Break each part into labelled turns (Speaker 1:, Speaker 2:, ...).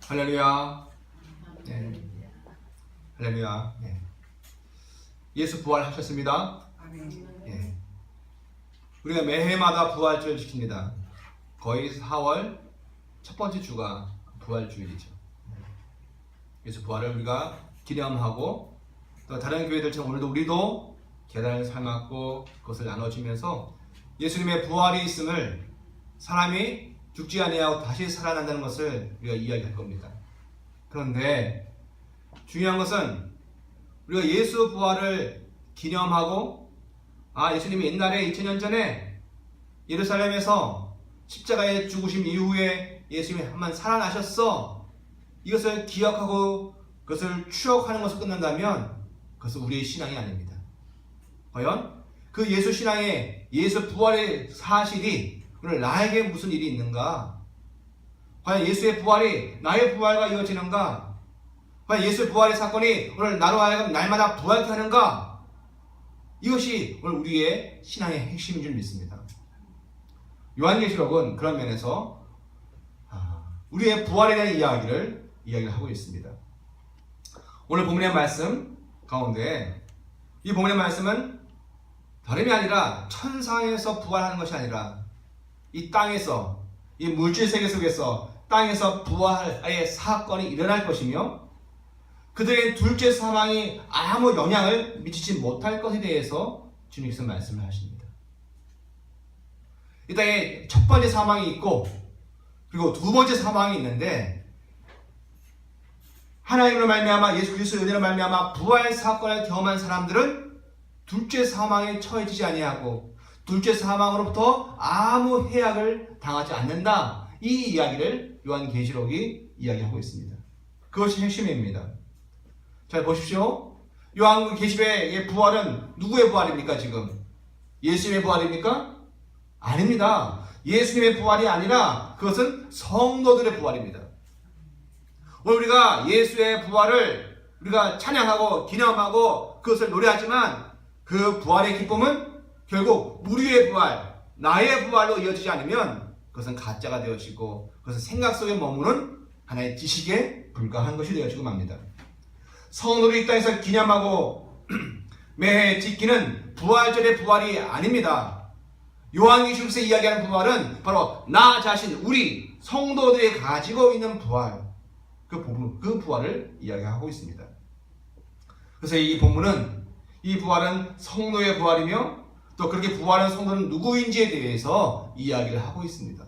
Speaker 1: 할렐루야. 네. 할렐루야. 네. 예수 부활하셨습니다. 네. 우리가 매해마다 부활주를 지킵니다. 거의 4월 첫 번째 주가 부활주일이죠. 예수 부활을 우리가 기념하고 또 다른 교회들처럼 오늘도 우리도 계단을 삶았고 그것을 나눠주면서 예수님의 부활이 있음을, 사람이 죽지 아니하고 다시 살아난다는 것을 우리가 이야기할 겁니다. 그런데 중요한 것은 우리가 예수 부활을 기념하고 예수님이 옛날에 2000년 전에 예루살렘에서 십자가에 죽으신 이후에 예수님이 한번 살아나셨어, 이것을 기억하고 그것을 추억하는 것을 끝난다면 그것은 우리의 신앙이 아닙니다. 과연 그 예수 신앙의 예수 부활의 사실이 오늘 나에게 무슨 일이 있는가? 과연 예수의 부활이 나의 부활과 이어지는가? 과연 예수의 부활의 사건이 오늘 나로 하여금 날마다 부활케 하는가? 이것이 오늘 우리의 신앙의 핵심인 줄 믿습니다. 요한계시록은 그런 면에서 우리의 부활에 대한 이야기를 하고 있습니다. 오늘 본문의 말씀 가운데 이 본문의 말씀은 다름이 아니라 천상에서 부활하는 것이 아니라 이 땅에서, 이 물질 세계 속에서 땅에서 부활의 사건이 일어날 것이며 그들의 둘째 사망이 아무 영향을 미치지 못할 것에 대해서 주님께서 말씀을 하십니다. 이 땅에 첫 번째 사망이 있고 그리고 두 번째 사망이 있는데, 하나님으로 말미암아 예수 그리스도의 은혜로 말미암아 부활 사건을 경험한 사람들은 둘째 사망에 처해지지 아니하고 둘째 사망으로부터 아무 해악을 당하지 않는다. 이 이야기를 요한계시록이 이야기하고 있습니다. 그것이 핵심입니다. 자, 보십시오. 요한계시록의 부활은 누구의 부활입니까? 지금 예수님의 부활입니까? 아닙니다. 예수님의 부활이 아니라 그것은 성도들의 부활입니다. 오늘 우리가 예수의 부활을 우리가 찬양하고 기념하고 그것을 노래하지만 그 부활의 기쁨은 결국 우리의 부활, 나의 부활로 이어지지 않으면 그것은 가짜가 되어지고 그것은 생각 속에 머무는 하나의 지식에 불과한 것이 되어지고 맙니다. 성도들이 이 땅에서 기념하고 매해 지키는 부활절의 부활이 아닙니다. 요한계시록에서 이야기하는 부활은 바로 나 자신, 우리 성도들이 가지고 있는 부활, 그 부활을 이야기하고 있습니다. 그래서 이 본문은 이 부활은 성도의 부활이며 또 그렇게 부활한 성도는 누구인지에 대해서 이야기를 하고 있습니다.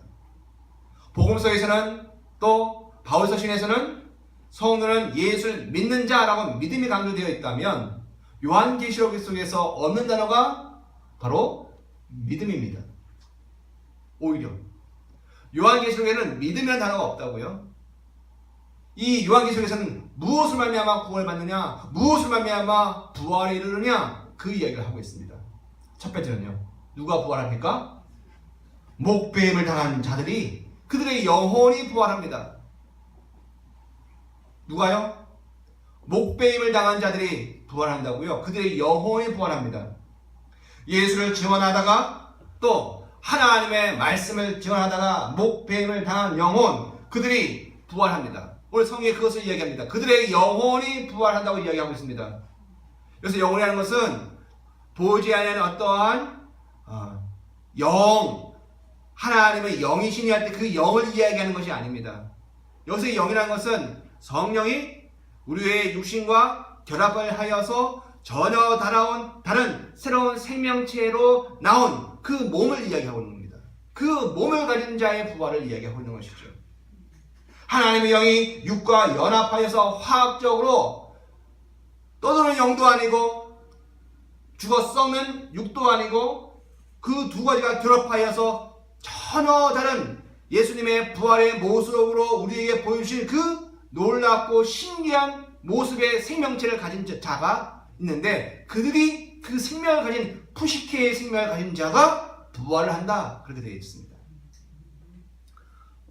Speaker 1: 복음서에서는 또 바울서신에서는 성도는 예수를 믿는 자라고 믿음이 강조되어 있다면 요한계시록 속에서 얻는 단어가 바로 믿음입니다. 오히려 요한계시록에는 믿음이라는 단어가 없다고요. 이 요한계시록에서는 무엇을 말미암아 구원받느냐, 무엇을 말미암아 부활에 이르느냐, 그 이야기를 하고 있습니다. 첫 번째는요, 누가 부활합니까? 목배임을 당한 자들이 그들의 영혼이 부활합니다. 누가요? 목배임을 당한 자들이 부활한다고요? 그들의 영혼이 부활합니다. 예수를 증언하다가 또 하나님의 말씀을 증언하다가 목배임을 당한 영혼, 그들이 부활합니다. 오늘 성경에 그것을 이야기합니다. 그들의 영혼이 부활한다고 이야기하고 있습니다. 그래서 영혼이라는 것은 보이지 않는 어떠한 영, 하나님의 영이시니 할 때 그 영을 이야기하는 것이 아닙니다. 여기서 영이라는 것은 성령이 우리의 육신과 결합을 하여서 전혀 다른 새로운 생명체로 나온 그 몸을 이야기하고 있는 겁니다. 그 몸을 가진 자의 부활을 이야기하고 있는 것이죠. 하나님의 영이 육과 연합하여서 화학적으로 떠도는 영도 아니고 죽어 썩는 육도 아니고 그 두 가지가 결합하여서 전혀 다른 예수님의 부활의 모습으로 우리에게 보여주실 그 놀랍고 신기한 모습의 생명체를 가진 자가 있는데, 그들이 그 생명을 가진 푸시케의 생명을 가진 자가 부활을 한다, 그렇게 되어 있습니다.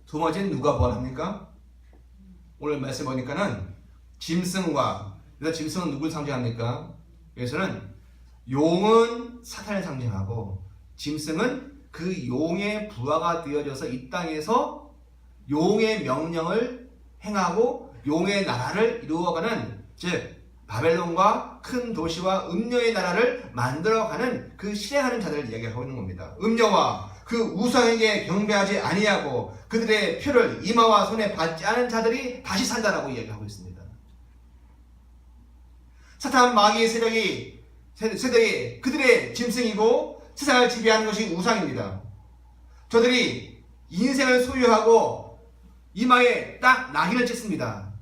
Speaker 1: 두 번째는 누가 부활합니까? 오늘 말씀 보니까는 짐승과, 그래서 짐승은 누굴 상징합니까? 여기서는 용은 사탄을 상징하고 짐승은 그 용의 부하가 되어져서 이 땅에서 용의 명령을 행하고 용의 나라를 이루어가는, 즉 바벨론과 큰 도시와 음녀의 나라를 만들어가는 그 실행하는 자들을 이야기하고 있는 겁니다. 음녀와 그 우상에게 경배하지 아니하고 그들의 표를 이마와 손에 받지 않은 자들이 다시 산다라고 이야기하고 있습니다. 사탄 마귀의 세력이 그들의 짐승이고 세상을 지배하는 것이 우상입니다. 저들이 인생을 소유하고 이마에 딱 낙인을 찍습니다.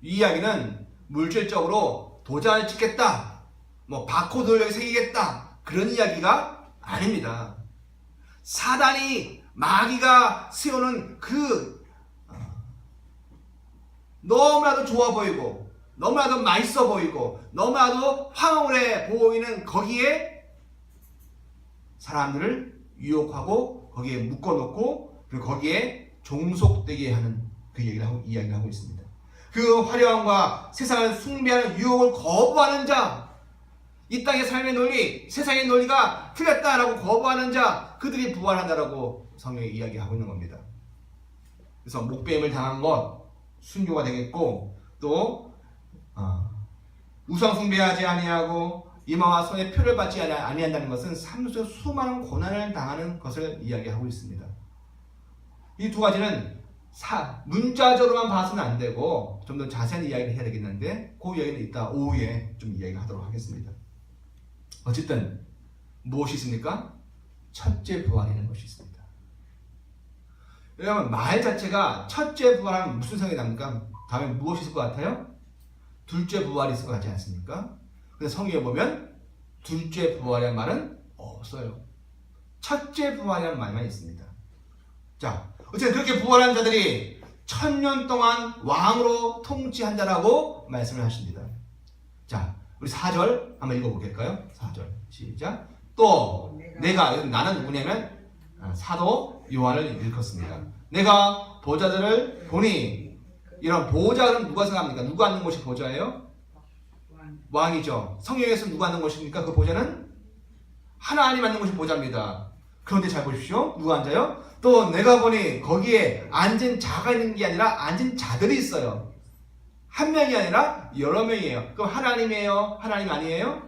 Speaker 1: 이 이야기는 물질적으로 도장을 찍겠다, 바코드를 여기 새기겠다, 그런 이야기가 아닙니다. 사단이, 마귀가 세우는 너무나도 좋아 보이고 너무나도 맛있어 보이고 너무나도 황홀해 보이는 거기에 사람들을 유혹하고 거기에 묶어놓고 그리고 거기에 종속되게 하는 그 이야기를 하고 있습니다. 그 화려함과 세상을 숭배하는 유혹을 거부하는 자, 이 땅의 삶의 논리, 세상의 논리가 틀렸다라고 거부하는 자, 그들이 부활한다라고 성경이 이야기하고 있는 겁니다. 그래서 목배임을 당한 것 순교가 되겠고, 또 우상 숭배하지 아니하고 이마와 손에 표를 받지 아니한다는 것은 삶 속에 수많은 고난을 당하는 것을 이야기하고 있습니다. 이 두 가지는 문자적으로만 봐서는 안 되고 좀 더 자세한 이야기를 해야 되겠는데 그 이야기는 이따 오후에 좀 이야기하도록 하겠습니다. 어쨌든 무엇이 있습니까? 첫째 부활이라는 것이 있습니다. 왜냐하면 말 자체가 첫째 부활하면 무슨 생각이 납니까? 다음에 무엇이 있을 것 같아요? 둘째 부활이 있을 것 같지 않습니까? 근데 성경에 보면 둘째 부활이라는 말은 없어요. 첫째 부활이라는 말만 있습니다. 자, 어쨌든 그렇게 부활한 자들이 1000년 동안 왕으로 통치한다라고 말씀을 하십니다. 자, 우리 4절 한번 읽어볼까요? 4절 시작. 또 내가, 나는 누구냐면 사도 요한을 읽었습니다. 내가 보좌들을 보니, 이런 보좌는 누가 생각합니까? 누가 앉는 곳이 보좌예요? 왕이죠. 성경에서 누가 앉는 곳입니까? 그 보좌는 하나님 앉는 곳이 보좌입니다. 그런데 잘 보십시오. 누가 앉아요? 또 내가 보니 거기에 앉은 자가 있는 게 아니라 앉은 자들이 있어요. 한 명이 아니라 여러 명이에요. 그럼 하나님이에요? 하나님 아니에요?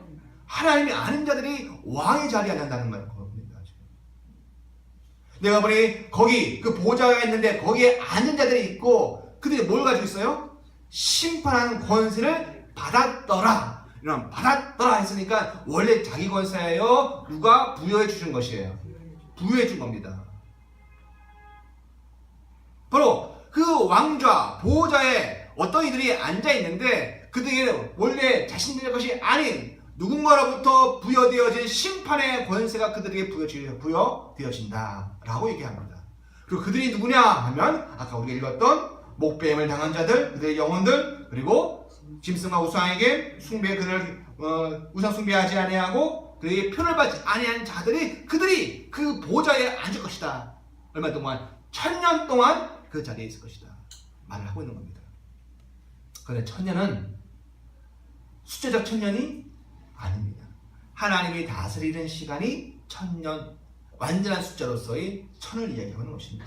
Speaker 1: 하나님이 아닌 자들이 왕의 자리에 앉는다는 겁니다. 내가 보니 거기 그 보좌가 있는데 거기에 앉은 자들이 있고 그들이 뭘 가지고 있어요? 심판하는 권세를 받았더라. 이런 받았더라 했으니까 원래 자기 권세예요? 누가 부여해 주신 것이에요? 부여해 준 겁니다. 바로 그 왕좌 보좌에 어떤 이들이 앉아 있는데 그들이 원래 자신들의 것이 아닌 누군가로부터 부여되어진 심판의 권세가 그들에게 부여되어진다 라고 얘기합니다. 그리고 그들이 누구냐 하면 아까 우리가 읽었던 목배임을 당한 자들, 그들의 영혼들, 그리고 짐승과 우상에게 우상 숭배하지 아니하고 그들의 표를 받지 아니한 자들이 그들이 그 보좌에 앉을 것이다. 얼마 동안? 1000년 동안 그 자리에 있을 것이다 말을 하고 있는 겁니다. 그런데 1000년은 숫자적 1000년이 아닙니다. 하나님이 다스리는 시간이 1000년, 완전한 숫자로서의 1000을 이야기하는 것입니다.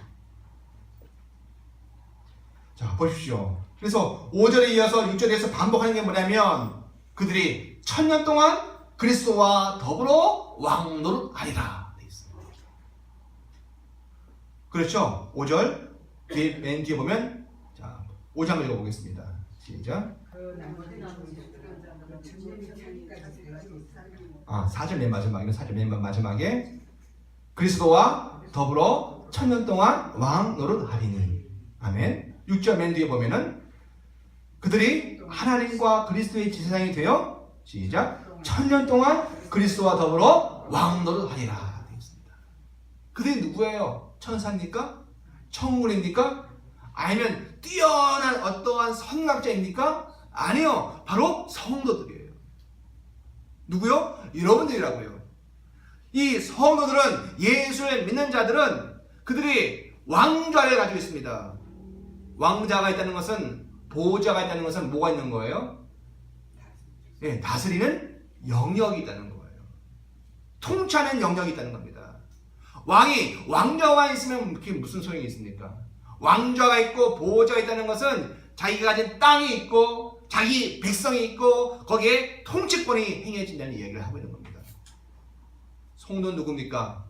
Speaker 1: 자, 보십시오. 그래서 5절에 이어서 6절에서 반복하는 게 뭐냐면 그들이 1000년 동안 그리스도와 더불어 왕노릇하리라 되어 있습니다. 그렇죠? 5절 맨 뒤에 보면, 자, 5절 한번 읽어보겠습니다. 시작. 4절 맨 마지막에, 4절 맨 마지막에 그리스도와 더불어 1000년 동안 왕 노릇하리니. 아멘. 6절 맨 뒤에 보면은 그들이 하나님과 그리스도의 제사장이 되어 시작 1000년 동안 그리스도와 더불어 왕 노릇하리라 되어 있습니다. 그들이 누구예요? 천사입니까? 천군입니까? 아니면 뛰어난 어떠한 선각자입니까? 아니요. 바로 성도들이에요. 누구요? 여러분들이라고요. 이 성도들은, 예수를 믿는 자들은 그들이 왕좌를 가지고 있습니다. 왕자가 있다는 것은, 보호자가 있다는 것은 뭐가 있는 거예요? 네, 다스리는 영역이 있다는 거예요. 통치하는 영역이 있다는 겁니다. 왕이 왕좌만 있으면 그게 무슨 소용이 있습니까? 왕좌가 있고 보호자가 있다는 것은 자기가 가진 땅이 있고 자기 백성이 있고 거기에 통치권이 행해진다는 이야기를 하고 있는 겁니다. 성도는 누굽니까?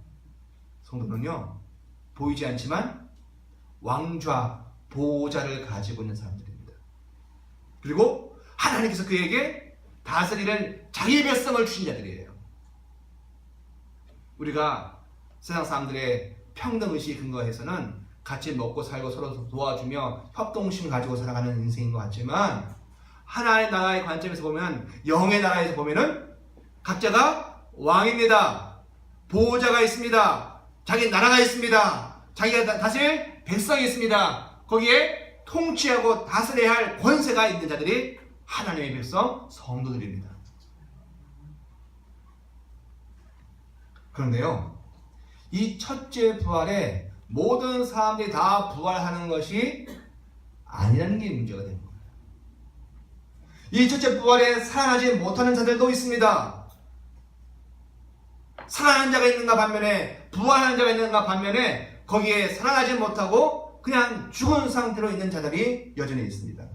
Speaker 1: 성도는요, 보이지 않지만 왕좌 보호자를 가지고 있는 사람들입니다. 그리고 하나님께서 그에게 다스리는 자기 백성을 주신 자들이에요. 우리가 세상 사람들의 평등의식에 근거해서는 같이 먹고 살고 서로 도와주며 협동심 가지고 살아가는 인생인 것 같지만, 하나의 나라의 관점에서 보면, 영의 나라에서 보면은 각자가 왕입니다. 보호자가 있습니다. 자기 나라가 있습니다. 자기가 다스릴 백성이 있습니다. 거기에 통치하고 다스려야 할 권세가 있는 자들이 하나님의 백성, 성도들입니다. 그런데요, 이 첫째 부활에 모든 사람들이 다 부활하는 것이 아니라는 게 문제가 되는 거예요. 이 첫째 부활에 살아나지 못하는 자들도 있습니다. 살아나는 자가 있는가 반면에, 부활하는 자가 있는가 반면에, 거기에 살아나지 못하고 그냥 죽은 상태로 있는 자들이 여전히 있습니다.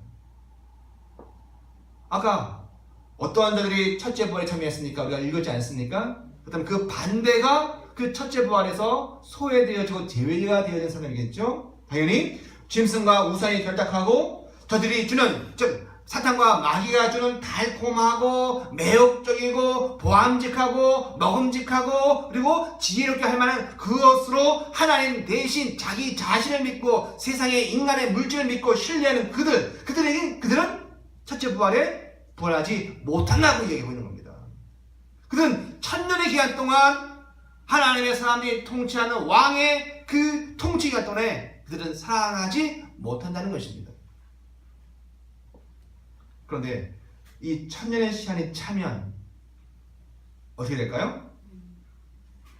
Speaker 1: 아까 어떠한 자들이 첫째 부활에 참여했습니까? 우리가 읽었지 않습니까? 그다음 그 반대가 그 첫째 부활에서 소외되어지고 제외가 되어진 사람이겠죠? 당연히 짐승과 우상이 결탁하고 저들이 주는, 즉 사탄과 마귀가 주는 달콤하고 매혹적이고 보암직하고 먹음직하고 그리고 지혜롭게 할 만한 그것으로 하나님 대신 자기 자신을 믿고 세상의 인간의 물질을 믿고 신뢰하는 그들은 첫째 부활에 부활하지 못한다고 얘기하고 있는 겁니다. 그들은 천년의 기간 동안 하나님의 사람들이 통치하는 왕의 그 통치 기간 동안에 그들은 살아나지 못한다는 것입니다. 그런데 이 천년의 시간이 차면 어떻게 될까요?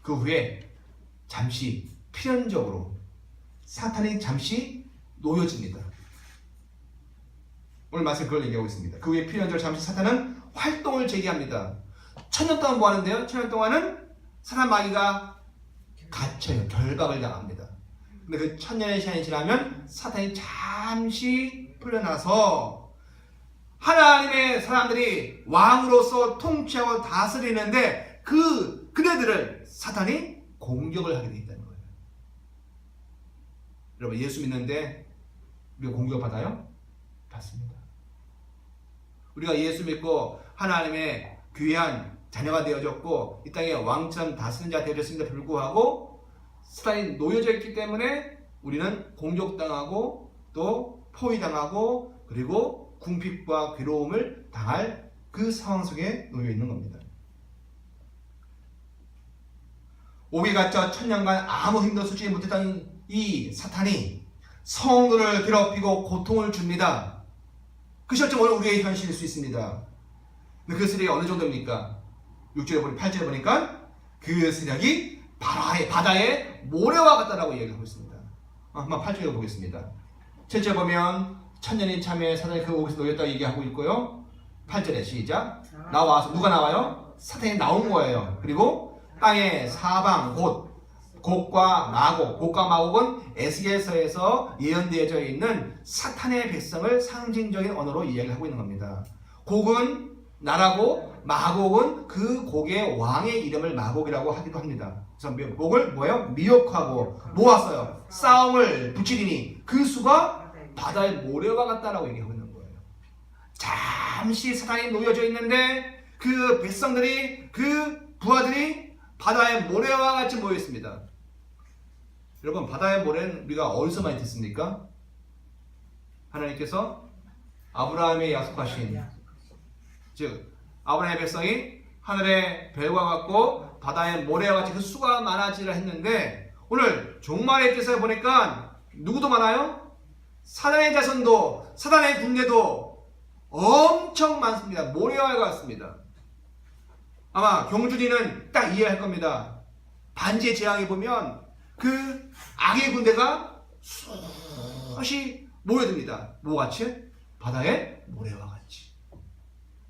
Speaker 1: 그 후에 잠시 필연적으로 사탄이 잠시 놓여집니다. 오늘 말씀 그걸 얘기하고 있습니다. 그 후에 필연적으로 잠시 사탄은 활동을 재개합니다. 천년 동안 뭐 하는데요? 천년 동안은 사탄 마귀가 갇혀요. 결박을 당합니다. 근데 그 천년의 시간이 지나면 사탄이 잠시 풀려나서 하나님의 사람들이 왕으로서 통치하고 다스리는데 그네들을 사탄이 공격을 하게 돼 있다는 거예요. 여러분, 예수 믿는데 우리가 공격받아요? 받습니다. 우리가 예수 믿고 하나님의 귀한 자녀가 되어졌고 이 땅에 왕처럼 다스리는 자가 되어졌음에도 불구하고 사탄이 놓여져 있기 때문에 우리는 공격당하고 또 포위당하고 그리고 궁핍과 괴로움을 당할 그 상황 속에 놓여 있는 겁니다. 옥에 갇혀 천년간 아무 힘도 쓰지 못했던 이 사탄이 성도를 괴롭히고 고통을 줍니다. 그 실제 오늘 우리의 현실일 수 있습니다. 근데 그 세력이 어느 정도입니까? 6절에 보니 8절에 보니까 그 세력이 바다의 모래와 같다라고 얘기하고 있습니다. 한번 8절에 보겠습니다. 7절 보면 천년이 참에 사탄이 그 옥에서 놓였다고 얘기하고 있고요. 8절에 시작. 나와서 누가 나와요? 사탄이 나온 거예요. 그리고 땅의 사방 곡과 마곡, 곡과 마곡은 에스겔서에서 예언되어져 있는 사탄의 백성을 상징적인 언어로 이야기하고 있는 겁니다. 곡은 나라고 마곡은 그 곡의 왕의 이름을 마곡이라고 하기도 합니다. 그래서 곡을 뭐예요? 미혹하고 모았어요. 싸움을 붙이리니 그 수가 바다의 모래와 같다라고 얘기하고 있는 거예요. 잠시 사탄이 놓여져 있는데 그 백성들이, 그 부하들이 바다의 모래와 같이 모여 있습니다. 여러분, 바다의 모래는 우리가 어디서 많이 듣습니까? 하나님께서 아브라함에 약속하신, 즉 아브라함의 백성이 하늘의 별과 같고 바다의 모래와 같이 그 수가 많아지라 했는데 오늘 종말의 뜻을 보니까 누구도 많아요? 사단의 자손도, 사단의 군대도 엄청 많습니다. 모래와 같습니다. 아마 경준이는 딱 이해할 겁니다. 반지의 제왕에 보면 그 악의 군대가 수없이 모여듭니다. 뭐같이? 바다의 모래와 같이.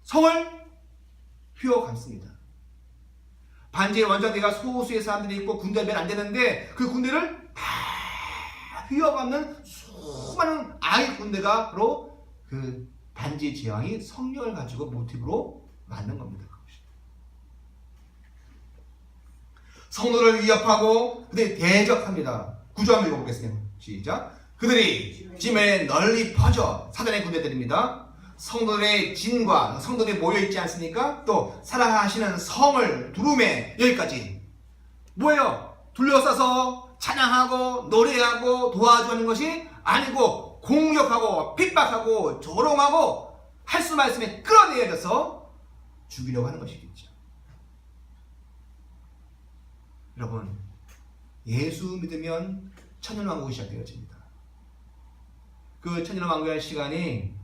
Speaker 1: 성을 휘어감습니다. 반지의 원정대가 소수의 사람들이 있고 군대를 매면 안 되는데 그 군대를 다 휘어감는 수많은 악의 군대가 바로 그 반지의 제왕이 성령을 가지고 모티브로 만든 겁니다. 성도를 위협하고 그들이 대적합니다. 9절 한번 읽어보겠습니다. 시작. 그들이 지면에 널리 퍼져 사단의 군대들입니다. 성도들의 진과 성도들이 모여있지 않습니까? 또 사랑하시는 성을 두루매 여기까지 뭐예요? 둘러싸서 찬양하고 노래하고 도와주는 것이 아니고 공격하고 핍박하고 조롱하고 할 수 말씀에 끌어내려서 죽이려고 하는 것이겠죠. 여러분, 예수 믿으면 천년왕국이 시작되어집니다. 그 천년왕국의 시간이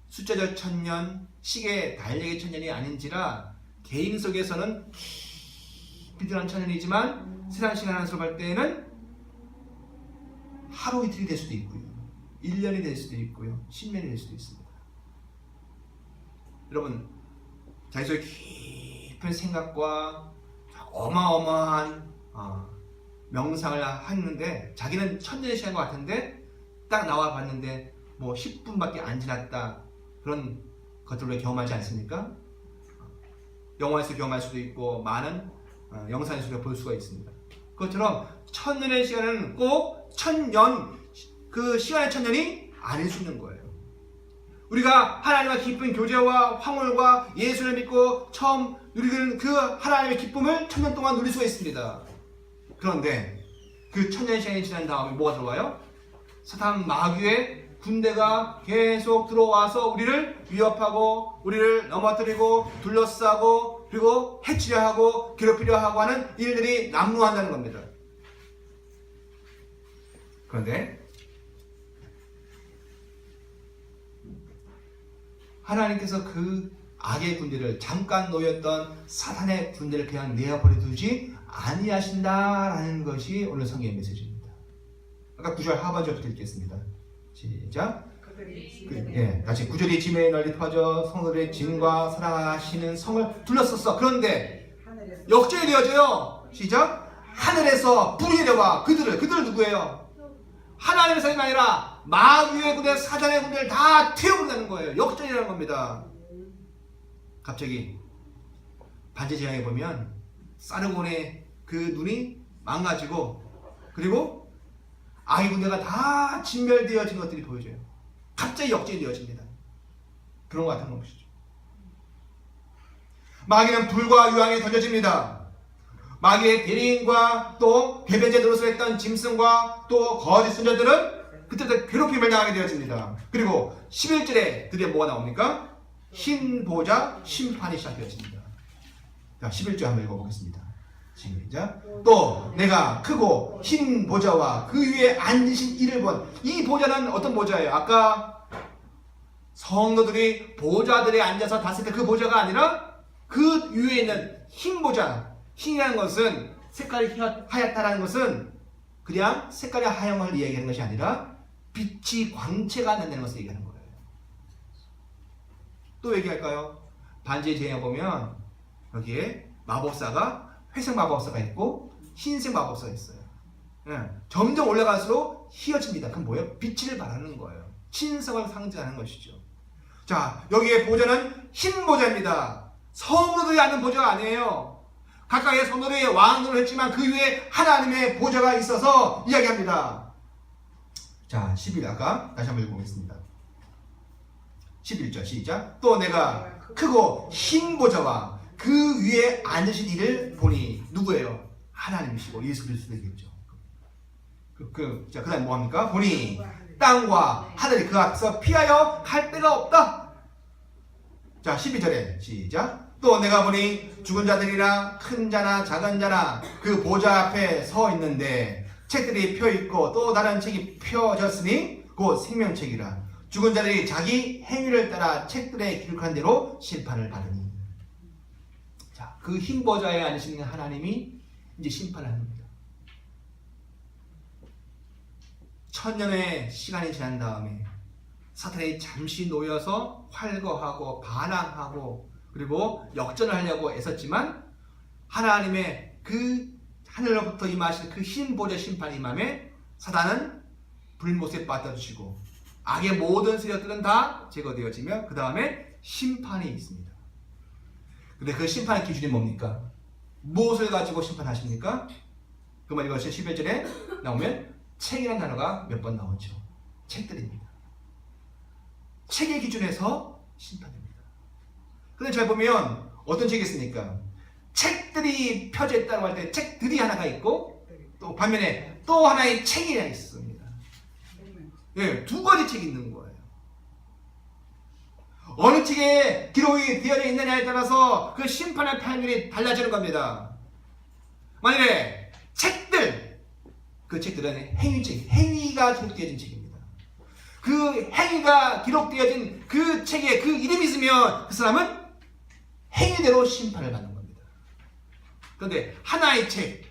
Speaker 1: 숫자적 천년, 시계 달력의 천년이 아닌지라 개인 속에서는 깊이 들어간 천년이지만 세상 시간 안으로 볼 때에는 하루 이틀이 될 수도 있고요. 1년이 될 수도 있고요. 10년이 될 수도 있습니다. 여러분, 자기 속에 깊은 생각과 어마어마한 명상을 하는데 자기는 천년의 시간 것 같은데 딱 나와 봤는데 뭐 10분밖에 안 지났다. 그런 것들을 경험하지 않습니까? 영화에서 경험할 수도 있고 많은 영상에서 볼 수가 있습니다. 그것처럼 천년의 시간은 꼭 천년, 그 시간의 천년이 아닐 수 있는 거예요. 우리가 하나님과 깊은 교제와 황홀과 예수를 믿고 처음 누리는 그 하나님의 기쁨을 천년 동안 누릴 수가 있습니다. 그런데 그 천년 시간이 지난 다음에 뭐가 들어와요? 사탄 마귀의 군대가 계속 들어와서 우리를 위협하고 우리를 넘어뜨리고 둘러싸고 그리고 해치려 하고 괴롭히려 하고 하는 일들이 난무한다는 겁니다. 그런데 하나님께서 그 악의 군대를 잠깐 놓였던 사탄의 군대를 그냥 내어버려 두지 아니하신다라는 것이 오늘 성경의 메시지입니다. 아까 9절 하반절부터 읽겠습니다. 시작. 다시 9절이 지면에 널리 퍼져 성도들의 진과 사랑하시는 성을 둘러쌌어. 그런데 역전이 되어져요. 시작. 하늘에서 불이 내려와 그들 누구예요? 하나님의 사람이 아니라 마귀의 군대, 사단의 군대를 다 태워버린다는 거예요. 역전이라는 겁니다. 갑자기 반지의 제왕에 보면 사르곤의 그 눈이 망가지고 그리고 악의 군대가 다 진멸되어진 것들이 보여져요. 갑자기 역전이 되어집니다. 그런 것 같은 것이죠. 마귀는 불과 유황에 던져집니다. 마귀의 대리인과 또 배변제 노릇을 했던 짐승과 또 거짓 선자들은 그때부터 괴롭힘을 당하게 되어집니다. 그리고 11절에 드디어 뭐가 나옵니까? 흰 보좌 심판이 시작되어집니다. 자, 11절 한번 읽어보겠습니다. 시작. 또 내가 크고 흰 보좌와 그 위에 앉으신 이를 본. 이 보좌는 어떤 보좌예요? 아까 성도들이 보좌들에 앉아서 다스릴 때 그 보좌가 아니라 그 위에 있는 흰 보좌. 흰이라는 것은 색깔이 하얗다라는 것은 그냥 색깔의 하얀을 이야기하는 것이 아니라 빛이 광채가 난다는 것을 얘기하는 거예요. 또 얘기할까요? 반지의 제왕에 보면 여기에 마법사가 회색 마법사가 있고 흰색 마법사가 있어요. 점점 올라갈수록 희어집니다. 그건 뭐예요? 빛을 발하는 거예요. 신성을 상징하는 것이죠. 자, 여기에 보좌는 흰 보좌입니다. 성도들이 아는 보좌가 아니에요. 각각의 성도들이 왕노를 했지만 그 위에 하나님의 보좌가 있어서 이야기합니다. 자, 11 아까 다시 한번 읽어보겠습니다. 11절 시작. 또 내가 크고 흰 보좌와 그 위에 앉으신 이를 보니 누구예요? 하나님이시고 예수 그리스도이겠죠. 자, 그 다음에 뭐합니까? 보니 땅과 하늘이 그 앞에서 피하여 갈 데가 없다. 자, 12절에 시작. 또 내가 보니 죽은 자들이나 큰 자나 작은 자나 그 보좌 앞에 서 있는데 책들이 펴있고 또 다른 책이 펴졌으니 곧 생명책이라. 죽은 자들이 자기 행위를 따라 책들에 기록한 대로 심판을 받으니. 자, 그 흰 보좌에 앉으시는 하나님이 이제 심판을 합니다. 천년의 시간이 지난 다음에 사탄이 잠시 놓여서 활거하고 반항하고 그리고 역전을 하려고 애썼지만 하나님의 그 하늘로부터 임하신 그 흰 보좌 심판이 임함에 사단은 불못에 빠뜨리시고 악의 모든 세력들은 다 제거되어지며 그 다음에 심판이 있습니다. 근데 그 심판의 기준이 뭡니까? 무엇을 가지고 심판하십니까? 그 말 이것이 11절에 나오면 책이라는 단어가 몇 번 나오죠. 책들입니다. 책의 기준에서 심판됩니다. 근데 잘 보면 어떤 책이 있습니까? 책들이 펴져 있다고 할 때 책들이 하나가 있고 또 반면에 또 하나의 책이 있습니다. 예, 두 가지 책이 있는 거예요. 어느 책에 기록이 되어 있느냐에 따라서 그 심판의 판결이 달라지는 겁니다. 만일에 책들, 그 책들은 행위책, 행위가 기록되어진 책입니다. 그 행위가 기록되어진 그 책에 그 이름이 있으면 그 사람은 행위대로 심판을 받는 겁니다. 그런데 하나의 책,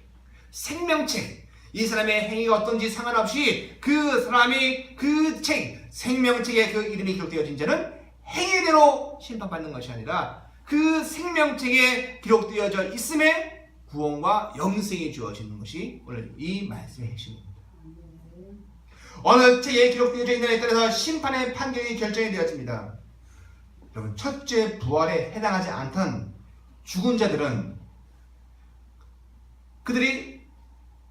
Speaker 1: 생명책, 이 사람의 행위가 어떤지 상관없이 그 사람이 그 책, 생명책에 그 이름이 기록되어진 자는 행위대로 심판받는 것이 아니라 그 생명책에 기록되어져 있음에 구원과 영생이 주어지는 것이 오늘 이 말씀의 핵심입니다. 어느 책에 기록되어져 있느냐에 따라서 심판의 판결이 결정이 되어집니다. 여러분, 첫째 부활에 해당하지 않던 죽은 자들은 그들이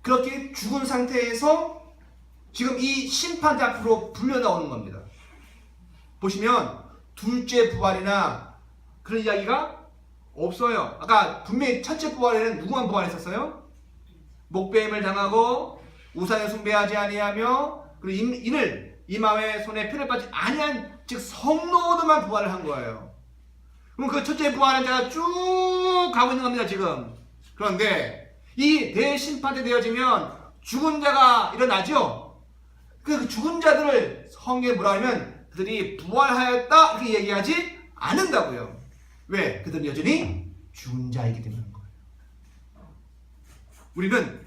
Speaker 1: 그렇게 죽은 상태에서 지금 이 심판대 앞으로 불려 나오는 겁니다. 보시면 둘째 부활이나 그런 이야기가 없어요. 아까 분명히 첫째 부활에는 누구만 부활했었어요? 목배임을 당하고 우상을 숭배하지 아니하며 그리고 인을 이마에 손에 표를 받지 아니한 즉 성도들만 부활을 한 거예요. 그럼 그 첫째 부활한 자가 쭉 가고 있는 겁니다 지금. 그런데 이 대심판이 되어지면 죽은 자가 일어나죠. 그 죽은 자들을 성경에 뭐라 하면 그들이 부활하였다 이렇게 얘기하지 않는다고요. 왜? 그들은 여전히 죽은 자이기 때문인 거예요. 우리는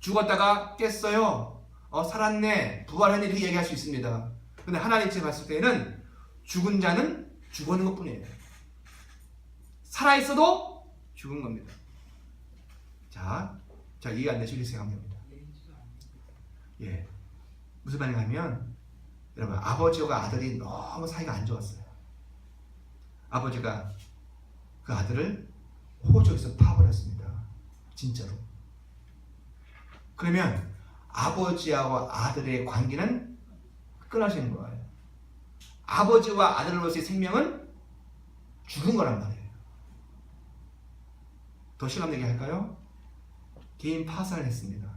Speaker 1: 죽었다가 깼어요. 살았네, 부활했네 이렇게 얘기할 수 있습니다. 근데 하나님께서 봤을 때는 죽은 자는 죽어있는 것 뿐이에요. 살아있어도 죽은 겁니다. 자, 이해 안 되시길 생각합니다. 예. 무슨 말인가 하면, 여러분, 아버지와 아들이 너무 사이가 안 좋았어요. 아버지가 그 아들을 호적에서 파버렸습니다. 진짜로. 그러면 아버지와 아들의 관계는 끊어지는 거예요. 아버지와 아들로서의 생명은 죽은 거란 말이에요. 더 실감되게 할까요? 개인 파산을 했습니다.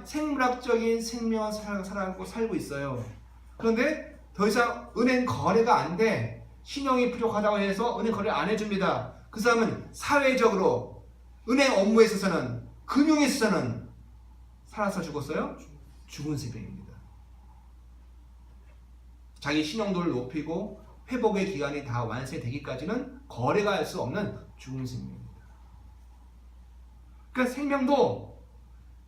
Speaker 1: 생물학적인 생명을 살고 있어요. 그런데 더 이상 은행 거래가 안 돼. 신용이 부족하다고 해서 은행 거래 안 해줍니다. 그 사람은 사회적으로 은행 업무에 있어서는 금융에 있어서는 살아서 죽었어요? 죽은 생명입니다. 자기 신용도를 높이고 회복의 기간이 다 완성되기까지는 거래가 할 수 없는 죽은 생명입니다. 그러니까 생명도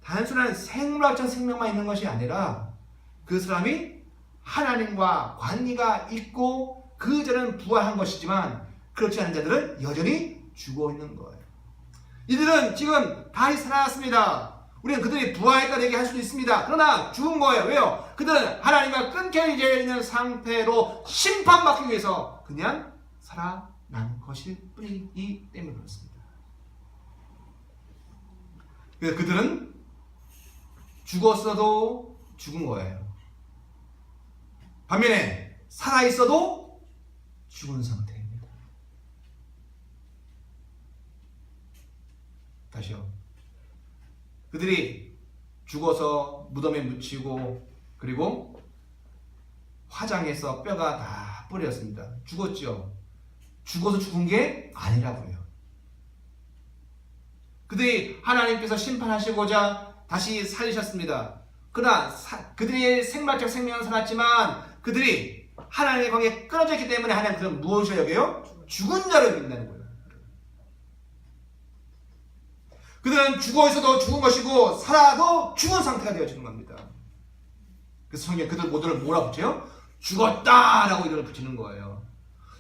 Speaker 1: 단순한 생물학적 생명만 있는 것이 아니라 그 사람이 하나님과 관계가 있고 그 자는 부활한 것이지만 그렇지 않은 자들은 여전히 죽어 있는 거예요. 이들은 지금 다시 살아났습니다. 우리는 그들이 부활했다는 얘기할 수도 있습니다. 그러나 죽은 거예요. 왜요? 그들은 하나님과 끊겨져 있는 상태로 심판받기 위해서 그냥 살아난 것일 뿐이기 때문에 그렇습니다. 그래서 그들은 죽었어도 죽은 거예요. 반면에 살아있어도 죽은 상태입니다. 다시요. 그들이 죽어서 무덤에 묻히고 그리고 화장해서 뼈가 다 뿌렸습니다. 죽었죠. 죽어서 죽은 게 아니라고요. 그들이 하나님께서 심판하시고자 다시 살리셨습니다. 그러나 그들의 생물학적 생명은 살았지만 그들이 하나님의 관계에 끊어져 있기 때문에 하나님께서는 무엇을 여겨요? 죽은 자로 여긴다는 거예요. 그들은 죽어 있어도 죽은 것이고 살아도 죽은 상태가 되어지는 겁니다. 그래서 성경 그들 모두를 뭐라 붙여요? 죽었다라고 이걸 붙이는 거예요.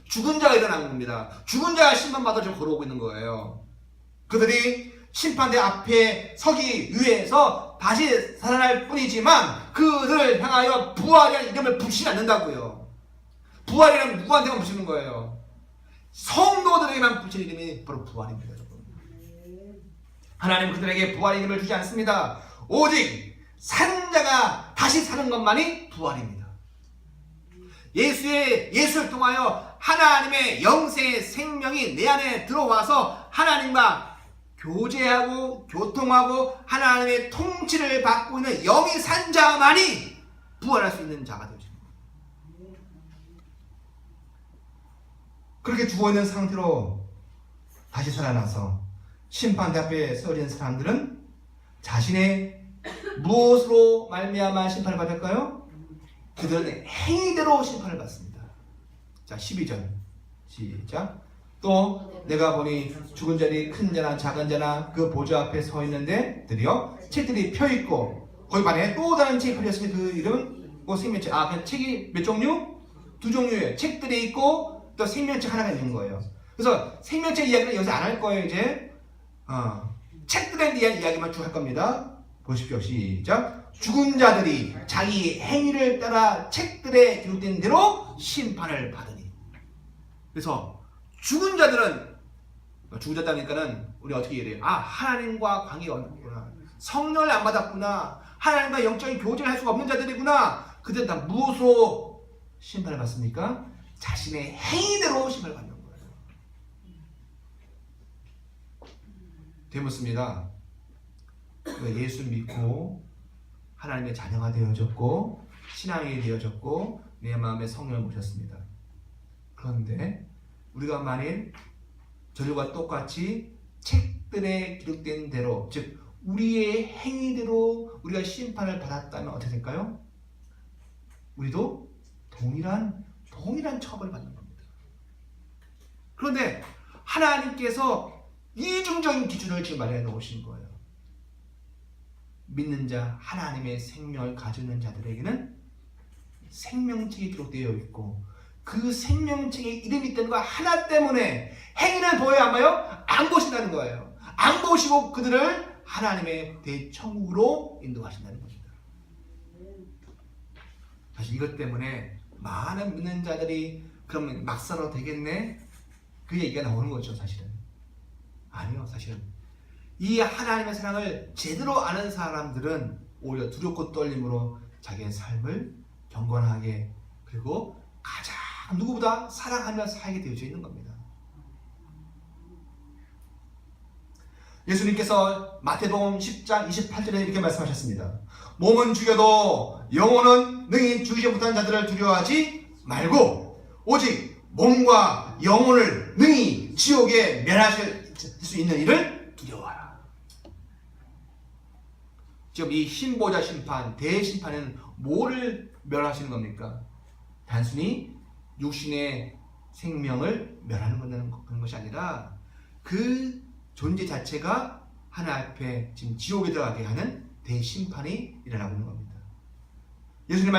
Speaker 1: 죽은 자가 일어난 겁니다. 죽은 자가 심판받아 지금 걸어오고 있는 거예요. 그들이 심판대 앞에 서기 위해서 죽어서 다시 살아날 뿐이지만 그들을 향하여 부활이라는 이름을 붙이지 않는다고요. 부활이라는 누구한테만 붙이는 거예요? 성도들에게만 붙이는 이름이 바로 부활입니다. 여러분. 하나님은 그들에게 부활의 이름을 주지 않습니다. 오직 산자가 다시 사는 것만이 부활입니다. 예수를 통하여 하나님의 영생의 생명이 내 안에 들어와서 하나님과 교제하고 교통하고 하나님의 통치를 받고 있는 영이 산 자만이 부활할 수 있는 자가 되죠. 그렇게 죽어있는 상태로 다시 살아나서 심판대 앞에 서린 사람들은 자신의 무엇으로 말미암아 심판을 받을까요? 그들은 행위대로 심판을 받습니다. 자, 12절 시작. 또 내가 보니 죽은 자리 큰 자나 작은 자나 그 보좌 앞에 서 있는데 드디어 책들이 펴있고 거기 반에 또 다른 책이 펴졌으니 그 이름은 생명책. 그 책이 몇 종류? 두 종류예요. 책들이 있고 또 생명책 하나가 있는 거예요. 그래서 생명책 이야기는 여기서 안 할 거예요. 이제 책들에 대한 이야기만 쭉 할 겁니다. 보십시오. 시작. 죽은 자들이 자기 행위를 따라 책들에 기록된 대로 심판을 받으니. 그래서 죽은 자들은 죽은 자다니까는 우리 어떻게 이해해요? 하나님과 관계가 없구나. 성령을 안 받았구나. 하나님과 영적인 교제를 할 수가 없는 자들이구나. 그들은 다 무엇으로 심판을 받습니까? 자신의 행위대로 심판을 받는 거예요. 되묻습니다. 예수 믿고 하나님의 자녀가 되어졌고 신앙이 되어졌고 내 마음에 성령을 모셨습니다. 그런데 우리가 만일 저들과 똑같이 책들에 기록된 대로, 즉 우리의 행위대로 우리가 심판을 받았다면 어떻게 될까요? 우리도 동일한 처벌을 받는 겁니다. 그런데 하나님께서 이중적인 기준을 지금 마련해 놓으신 거예요. 믿는 자, 하나님의 생명을 가지고 있는 자들에게는 생명책이 기록되어 있고 그 생명책에 이름이 있다는 거 하나 때문에 행위를 보여야 하나요? 안 보신다는 거예요. 안 보시고 그들을 하나님의 대천국으로 인도하신다는 겁니다. 사실 이것 때문에 많은 믿는 자들이 그러면 막 살아도 되겠네? 그 얘기가 나오는 거죠. 사실은 아니요. 사실은 이 하나님의 사랑을 제대로 아는 사람들은 오히려 두렵고 떨림으로 자기의 삶을 경건하게 그리고 가장 누구보다 사랑하며 살게 되어져 있는 겁니다. 예수님께서 마태복음 10장 28절에 이렇게 말씀하셨습니다. 몸은 죽여도 영혼은 능히 죽이지 못한 자들을 두려워하지 말고 오직 몸과 영혼을 능히 지옥에 멸하실 수 있는 이를 두려워하라. 지금 이 신보자 심판, 대심판은 뭐를 멸하시는 겁니까? 단순히 육신의 생명을 멸하는 것이 아니라 그 존재 자체가 하나님 앞에 지금 지옥에 들어가게 하는 대심판이 일어나고 있는 겁니다. 예수님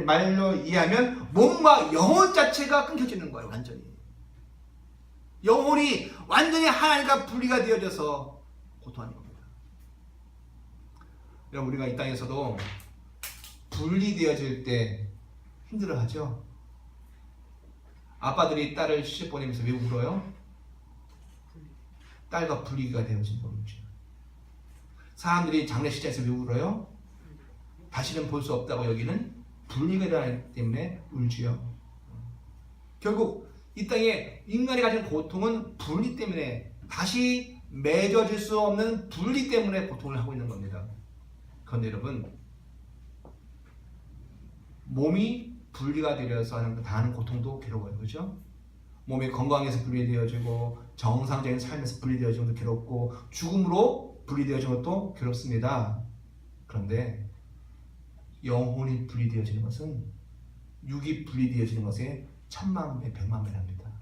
Speaker 1: 말로 이해하면 몸과 영혼 자체가 끊겨지는 거예요. 완전히. 영혼이 완전히 하나님과 분리가 되어져서 고통하는 겁니다. 여러분, 우리가 이 땅에서도 분리되어질 때 힘들어하죠. 아빠들이 딸을 시집 보내면서 왜 울어요? 딸과 분리가 되어진 거죠. 사람들이 장례식장에서 왜 울어요? 다시는 볼 수 없다고 여기는 분리가 되기 때문에 울지요. 결국 이 땅에 인간이 가진 고통은 분리 때문에, 다시 맺어질 수 없는 분리 때문에 고통을 하고 있는 겁니다. 그런데 여러분, 몸이 분리가 되어서 하는 다하는 고통도 괴로워요. 그렇죠? 몸이 건강해서 분리되어지고 정상적인 삶에서 분리되어지는 것도 괴롭고 죽음으로 분리되어지는 것도 괴롭습니다. 그런데 영혼이 분리되어지는 것은 육이 분리되어지는 것에 1000만 배, 100만 배랍니다.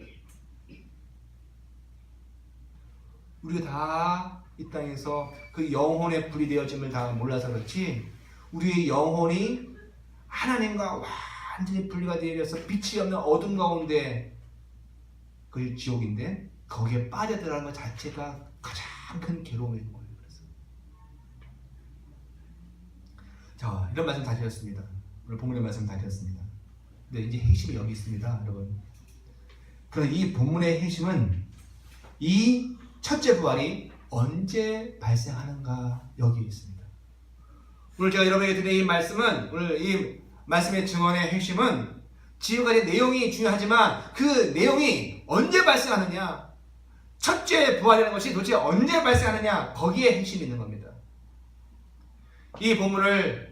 Speaker 1: 우리가 다 이 땅에서 그 영혼의 분리되어짐을 다 몰라서 그렇지, 우리의 영혼이 하나님과 완전히 분리가 되어서 빛이 없는 어둠 가운데, 그게 지옥인데 거기에 빠져들어가는 것 자체가 가장 큰 괴로움인 거예요. 그래서 자, 이런 말씀 다 드렸습니다. 오늘 본문의 말씀 다 드렸습니다. 근데 이제 핵심이 여기 있습니다, 여러분. 그럼 이 본문의 핵심은 이 첫째 부활이 언제 발생하는가 여기 있습니다. 오늘 제가 여러분에게 드린 이 말씀은, 오늘 이 말씀의 증언의 핵심은 지금까지 내용이 중요하지만 그 내용이 언제 발생하느냐, 첫째 부활이라는 것이 도대체 언제 발생하느냐, 거기에 핵심이 있는 겁니다. 이 본문을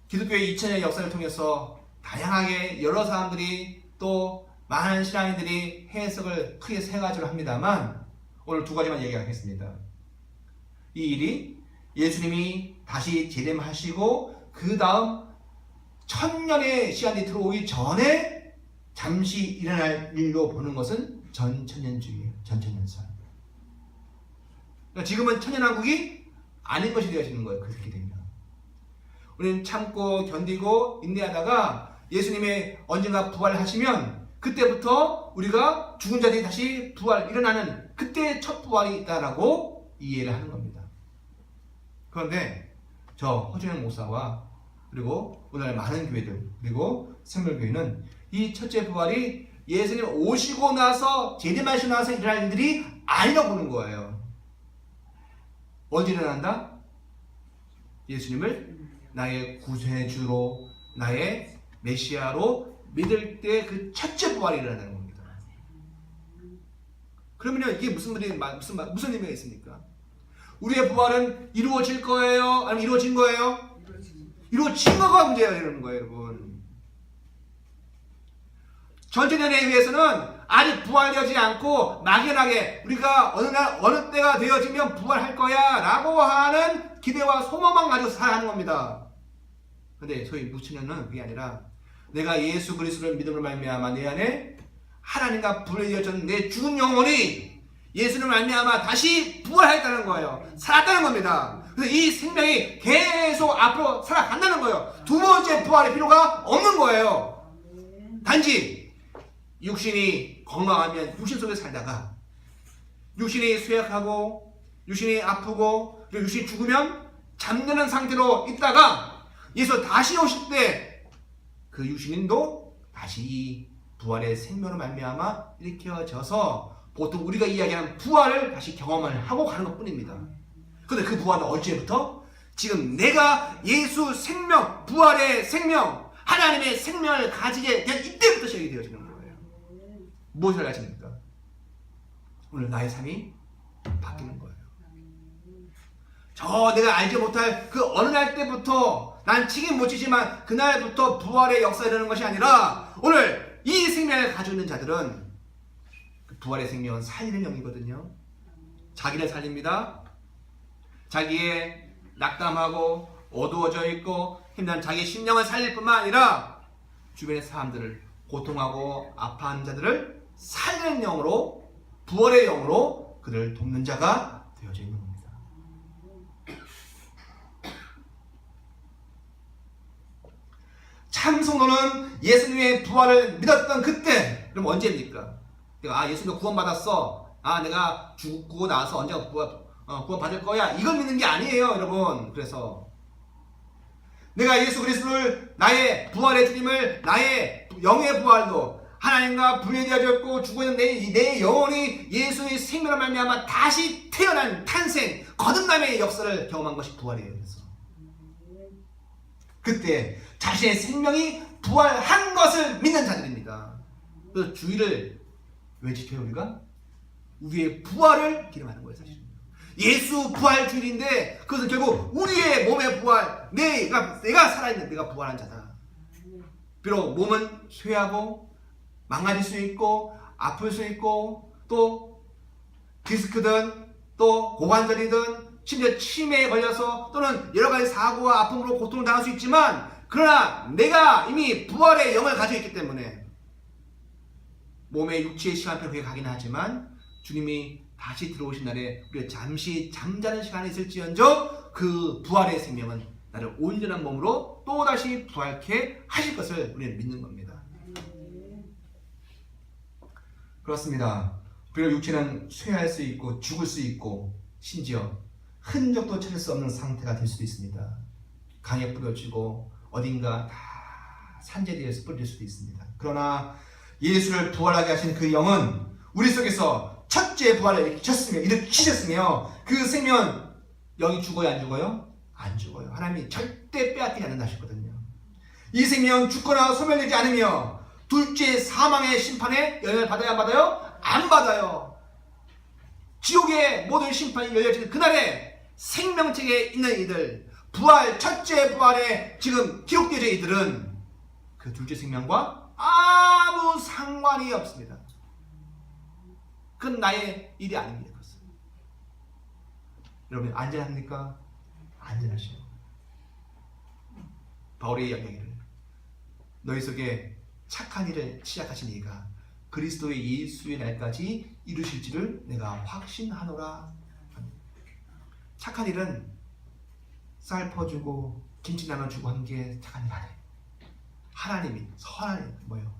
Speaker 1: 기독교의 2000년 역사를 통해서 다양하게 여러 사람들이 또 많은 신앙인들이 해석을 크게 세 가지로 합니다만 오늘 두 가지만 얘기하겠습니다. 이 일이 예수님이 다시 재림하시고 그 다음 1000년의 시간이 들어오기 전에 잠시 일어날 일로 보는 것은 전천년주의예요. 전천년설. 그러니까 지금은 천년왕국이 아닌 것이 되어지는 거예요. 그렇게 되면 우리는 참고 견디고 인내하다가 예수님의 언젠가 부활하시면 그때부터 우리가 죽은 자들이 다시 일어나는 그때의 첫 부활이 있다라고 이해를 하는 겁니다. 그런데 저 허준영 목사와 그리고 오늘 많은 교회들 그리고 생물교회는 이 첫째 부활이 예수님 오시고 나서 재림하시고 나서 일어날 일들이 아니라고 보는 거예요. 언제 일어난다? 예수님을 나의 구세주로 나의 메시아로 믿을 때 그 첫째 부활이 일어나는 겁니다. 그러면요 이게 무슨 의미가 있습니까? 우리의 부활은 이루어질 거예요? 아니면 이루어진 거예요? 이루어진 거가 문제예요, 이러는 거예요, 여러분. 전천년에 의해서는 아직 부활되어지지 않고 막연하게 우리가 어느 날 어느 때가 되어지면 부활할 거야 라고 하는 기대와 소망만 가지고 살아가는 겁니다. 근데 소위 무천년은 그게 아니라 내가 예수 그리스도를 믿음으로 말미암아 내 안에 하나님과 분리되어진 내 죽은 영혼이 예수를 말미암아 다시 부활했다는 거예요. 살았다는 겁니다. 그래서 이 생명이 계속 앞으로 살아간다는 거예요. 두 번째 부활의 필요가 없는 거예요. 단지 육신이 건강하면 육신 속에 살다가 육신이 쇠약하고 육신이 아프고 그리고 육신이 죽으면 잠드는 상태로 있다가 예수 다시 오실 때 그 육신도 다시 이 부활의 생명으로 말미암아 일으켜져서 보통 우리가 이야기하는 부활을 다시 경험을 하고 가는 것 뿐입니다. 그런데 그 부활은 언제부터? 지금 내가 예수 생명, 부활의 생명, 하나님의 생명을 가지게 된 이때부터 시작이 되어지는 거예요. 무엇을 가집니까? 오늘 나의 삶이 바뀌는 거예요. 저 내가 알지 못할 그 어느 날 때부터 난 책임 못 지지만 그날부터 부활의 역사가 일어나는 것이 아니라 오늘 이 생명을 가지고 있는 자들은 그 부활의 생명은 살리는 영이거든요. 자기를 살립니다. 자기의 낙담하고 어두워져 있고 힘든 자기 심령을 살릴 뿐만 아니라 주변의 사람들을 고통하고 아파하는 자들을 살리는 영으로 부활의 영으로 그들을 돕는 자가 되어져 있는 겁니다. 참 성도는 예수님의 부활을 믿었던 그때, 그럼 언제입니까? 내가 예수님도 구원받았어. 내가 죽고 나서 언제가 구원받을 거야. 이걸 믿는 게 아니에요, 여러분. 그래서 내가 예수 그리스도를 나의 부활의 주님을 나의 영의 부활도 하나님과 분리되어졌고 죽어있는 내 영혼이 예수의 생명을 말미암아 다시 태어난 탄생, 거듭남의 역사를 경험한 것이 부활이에요. 그래서 그때 자신의 생명이 부활한 것을 믿는 자들입니다. 그래서 주의를 왜 지켜요 우리가? 우리의 부활을 기념하는 거예요. 사실은 예수 부활 주일인데 그것은 결국 우리의 몸의 부활, 내가 살아있는 내가 부활한 자다. 비록 몸은 쇠하고 망가질 수 있고 아플 수 있고 또 디스크든 또 고관절이든 심지어 치매에 걸려서 또는 여러 가지 사고와 아픔으로 고통을 당할 수 있지만 그러나 내가 이미 부활의 영을 가지고 있기 때문에 몸의 육체의 시간표에 가긴 하지만 주님이 다시 들어오신 날에 우리가 잠시 잠자는 시간이 있을지언정 그 부활의 생명은 나를 온전한 몸으로 또다시 부활케 하실 것을 우리는 믿는 겁니다. 그렇습니다. 비록 육체는 쇠할 수 있고 죽을 수 있고 심지어 흔적도 찾을 수 없는 상태가 될 수도 있습니다. 강에 뿌려지고 어딘가 다 산재되어서 뿌려질 수도 있습니다. 그러나 예수를 부활하게 하신 그 영은 우리 속에서 첫째 부활을 일으키셨으며 그 생명은 영이 죽어요, 안 죽어요? 안 죽어요. 하나님이 절대 빼앗기지 않는다 하셨거든요. 이 생명은 죽거나 소멸되지 않으며 둘째 사망의 심판에 영향을 받아야 안 받아요? 안 받아요. 지옥의 모든 심판이 열려지는 그날에 생명책에 있는 이들, 부활, 첫째 부활에 지금 기록되어진 이들은 그 둘째 생명과 아무 상관이 없습니다. 그건 나의 일이 아닙니다. 그것은. 여러분 안전합니까? 안전하시오. 바울이 이야기를 너희 속에 착한 일을 시작하신 이가 그리스도의 예수의 날까지 이루실지를 내가 확신하노라. 착한 일은 쌀 퍼주고 김치 나눠주고 하는 게 착한 일 아니에요. 하나님이 선한 뭐예요?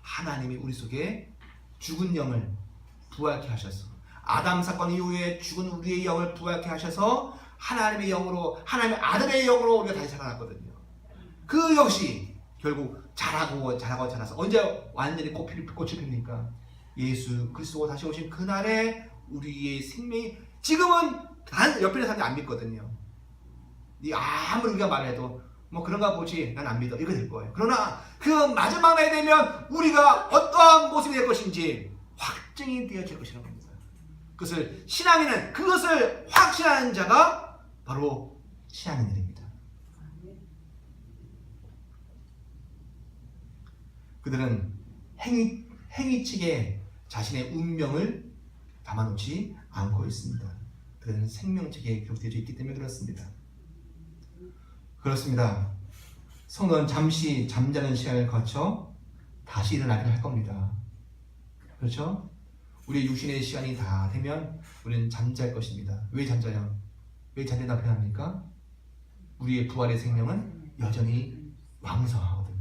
Speaker 1: 하나님이 우리 속에 죽은 영을 부활케 하셔서 아담 사건 이후에 죽은 우리의 영을 부활케 하셔서 하나님의 영으로 하나님의 아들의 영으로 우리가 다시 살아났거든요. 그 역시 결국 자라서 언제 완전히 꽃을 핍니까? 예수 그리스도가 다시 오신 그날에 우리의 생명이 지금은 단 옆에 있는 사람이 안 믿거든요. 아무리 우리가 말해도 뭐 그런가 보지 난 안 믿어 이거 될 거예요. 그러나 그 마지막 날이 되면 우리가 어떠한 모습이 될 것인지 확증이 되어질 것이라는 겁니다. 그것을 확신하는 자가 바로 신앙인들입니다. 그들은 행위책에 자신의 운명을 담아놓지 않고 있습니다. 그들은 생명책에 기록되어 있기 때문에 그렇습니다. 그렇습니다. 성도는 잠시 잠자는 시간을 거쳐 다시 일어나기를 할 겁니다. 그렇죠? 우리 육신의 시간이 다 되면 우리는 잠잘 것입니다. 왜 잠자요? 왜 잠든다고 표현합니까? 우리의 부활의 생명은 여전히 왕성하거든요.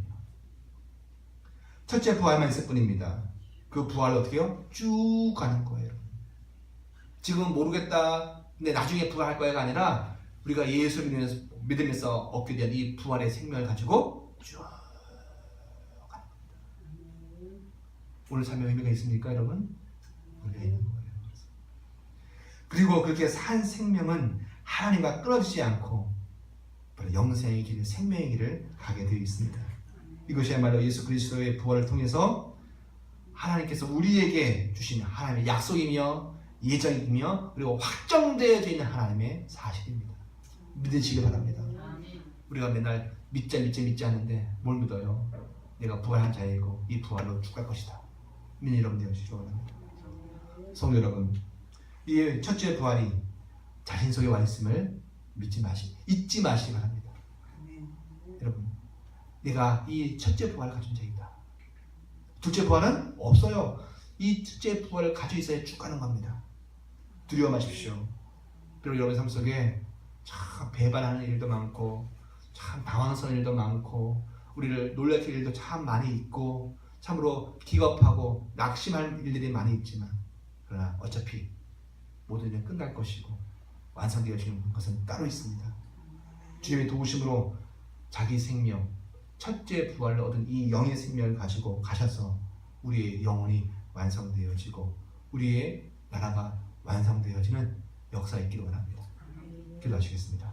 Speaker 1: 첫째 부활만 있을 뿐입니다. 그 부활을 어떻게 해요? 쭉 가는 거예요. 지금 모르겠다. 근데 나중에 부활할 거야가 아니라 우리가 예수를 믿으면서 얻게 된 이 부활의 생명을 가지고 쭉 가는 겁니다. 오늘 삶에 의미가 있습니까, 여러분? 의미가 있는 거예요. 그리고 그렇게 산 생명은 하나님과 끊어지지 않고 영생의 길, 생명의 길을 가게 되어 있습니다. 이것이야말로 예수 그리스도의 부활을 통해서 하나님께서 우리에게 주신 하나님의 약속이며 예정이며 그리고 확정되어져 있는 하나님의 사실입니다. 믿으시기 바랍니다. 우리가 맨날 믿자 하는데 뭘 믿어요? 내가 부활한 자이고 이 부활로 죽을 것이다. 믿는 여러분 되시기 바랍니다. 성도 여러분, 이 첫째 부활이 자신 속에 와 있음을 잊지 마시기 바랍니다. 여러분, 내가 이 첫째 부활을 가진 자이다. 둘째 부활은 없어요. 이 첫째 부활을 가지고 있어야 쭉 가는 겁니다. 두려워 마십시오. 그리고 여러분 삶 속에 참 배반하는 일도 많고 참 당황스러운 일도 많고 우리를 놀래킬 일도 참 많이 있고 참으로 기겁하고 낙심할 일들이 많이 있지만 그러나 어차피 모든 일은 끝날 것이고 완성되어지는 것은 따로 있습니다. 주님의 도우심으로 자기 생명, 첫째 부활로 얻은 이 영의 생명을 가지고 가셔서 우리의 영혼이 완성되어지고 우리의 나라가 완성되어지는 역사가 있기를 원합니다. 기도하시겠습니다.